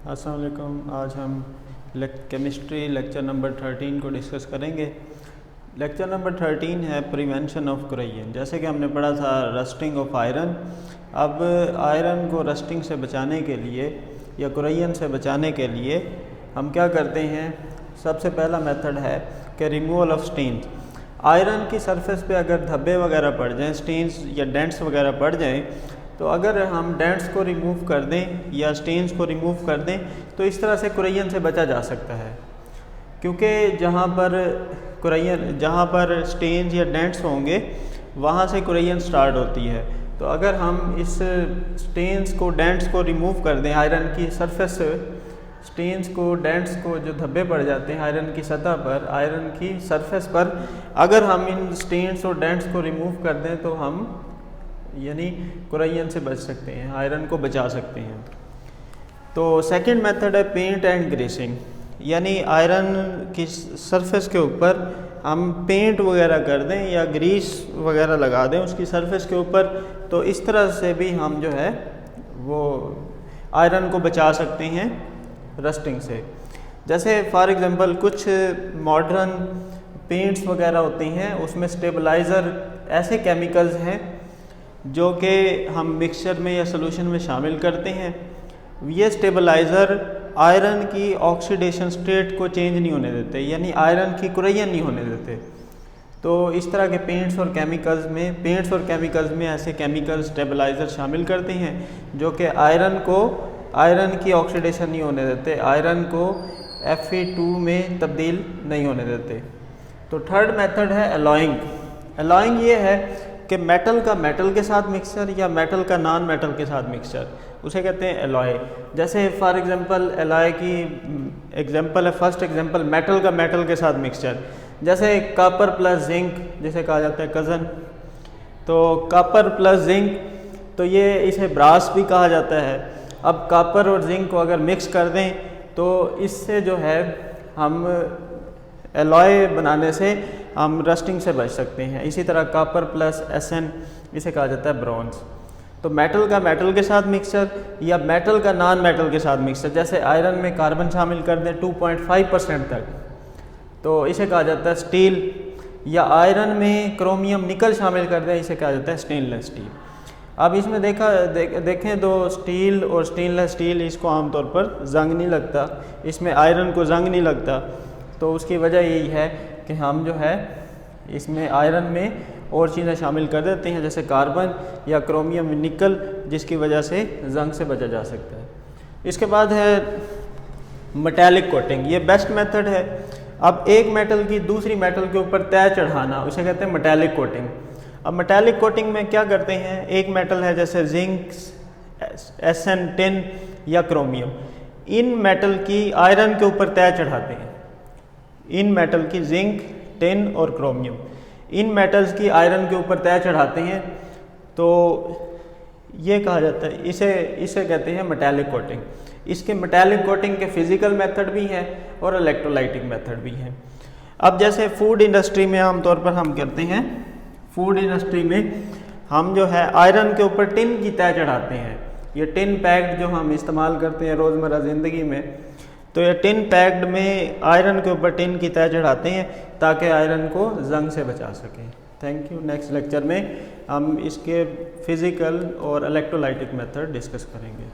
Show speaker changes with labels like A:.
A: अस्सलाम वालेकुम। आज हम केमिस्ट्री लेक्चर नंबर 13 को डिस्कस करेंगे। लेक्चर नंबर 13 है प्रिवेंशन ऑफ कुरैयन। जैसे कि हमने पढ़ा था रस्टिंग ऑफ आयरन। अब आयरन को रस्टिंग से बचाने के लिए या कुरैयन से बचाने के लिए हम क्या करते हैं, सबसे पहला मेथड है कि रिमूवल ऑफ स्टेन्स। आयरन की सरफेस पे अगर धब्बे वगैरह पड़ जाएं, स्टेन्स या डेंट्स वगैरह पड़ जाएं, तो अगर हम डेंट्स को रिमूव कर दें या स्टेन्स को रिमूव कर दें तो इस तरह से कुरैयन से बचा जा सकता है। क्योंकि जहाँ पर स्टेन्स या डेंट्स होंगे वहाँ से कुरैयन स्टार्ट होती है। तो अगर हम इस स्टेन्स को डेंट्स को रिमूव कर दें आयरन की सरफेस से, स्टेन्स को डेंट्स को जो धब्बे पड़ जाते हैं आयरन की सतह पर, आयरन की सरफेस पर, अगर हम इन स्टेन्स और डेंट्स को रिमूव कर दें तो हम यानी कुरैयन से बच सकते हैं, आयरन को बचा सकते हैं। तो सेकंड मेथड है पेंट एंड ग्रेसिंग, यानी आयरन की सरफेस के ऊपर हम पेंट वगैरह कर दें या ग्रीस वगैरह लगा दें उसकी सरफेस के ऊपर, तो इस तरह से भी हम जो है वो आयरन को बचा सकते हैं रस्टिंग से। जैसे फॉर एग्जांपल कुछ मॉडर्न पेंट्स वगैरह होती हैं, उसमें स्टेबलाइज़र ऐसे केमिकल्स हैं जो कि हम मिक्सचर में या सोल्यूशन में शामिल करते हैं। ये स्टेबलाइज़र आयरन की ऑक्सीडेशन स्टेट को चेंज नहीं होने देते, यानी आयरन की कुरैयन नहीं होने देते। तो इस तरह के पेंट्स और केमिकल्स में ऐसे केमिकल स्टेबलाइज़र शामिल करते हैं जो कि आयरन की ऑक्सीडेशन नहीं होने देते, आयरन को Fe2 में तब्दील नहीं होने देते। तो थर्ड मेथड है एलॉइंग। एलॉइंग ये है कि मेटल का मेटल के साथ मिक्सचर या मेटल का नॉन मेटल के साथ मिक्सचर, उसे कहते हैं एलॉय। जैसे फॉर एग्जांपल एलॉय की एग्जांपल है, फर्स्ट एग्जांपल मेटल का मेटल के साथ मिक्सचर, जैसे कॉपर प्लस जिंक जिसे कहा जाता है कज़न। तो कॉपर प्लस जिंक, तो ये इसे ब्रास भी कहा जाता है। अब कॉपर और जिंक को अगर मिक्स कर दें तो इससे जो है हम एलॉय बनाने से हम रस्टिंग से बच सकते हैं। इसी तरह कॉपर प्लस Sn, इसे कहा जाता है ब्रॉन्ज। तो मेटल का मेटल के साथ मिक्सचर या मेटल का नॉन मेटल के साथ मिक्सचर, जैसे आयरन में कार्बन शामिल कर दें 2.5% तक, तो इसे कहा जाता है स्टील। या आयरन में क्रोमियम निकल शामिल कर दें, इसे कहा जाता है स्टेनलेस स्टील। अब इसमें देखें तो स्टील और स्टेनलेस स्टील, इसको आमतौर पर जंग नहीं लगता, इसमें आयरन को जंग नहीं लगता। तो उसकी वजह यही है कि हम जो है इसमें आयरन में और चीज़ें शामिल कर देते हैं जैसे कार्बन या क्रोमियम निकल, जिसकी वजह से जंग से बचा जा सकता है। इसके बाद है मेटालिक कोटिंग। ये बेस्ट मेथड है। अब एक मेटल की दूसरी मेटल के ऊपर तय चढ़ाना, उसे कहते हैं मेटालिक कोटिंग। अब मेटालिक कोटिंग में क्या करते हैं, एक मेटल है जैसे जिंक, Sn, टिन या क्रोमियम, इन मेटल की आयरन के ऊपर तय चढ़ाते हैं। इन मेटल की जिंक, टिन और क्रोमियम, इन मेटल्स की आयरन के ऊपर तय चढ़ाते हैं। तो ये कहा जाता है, इसे कहते हैं मेटालिक कोटिंग। इसके मेटालिक कोटिंग के फिजिकल मेथड भी हैं और इलेक्ट्रोलाइटिक मेथड भी हैं। अब जैसे फूड इंडस्ट्री में आमतौर पर हम करते हैं, फूड इंडस्ट्री में हम जो है आयरन के ऊपर टिन की तय चढ़ाते हैं। ये टिन पैक्ड जो हम इस्तेमाल करते हैं रोज़मर्रा ज़िंदगी में, तो ये टिन पैक्ड में आयरन के ऊपर टिन की तय चढ़ाते हैं ताकि आयरन को जंग से बचा सकें। Thank you. नेक्स्ट लेक्चर में हम इसके फिज़िकल और इलेक्ट्रोलाइटिक मेथड डिस्कस करेंगे।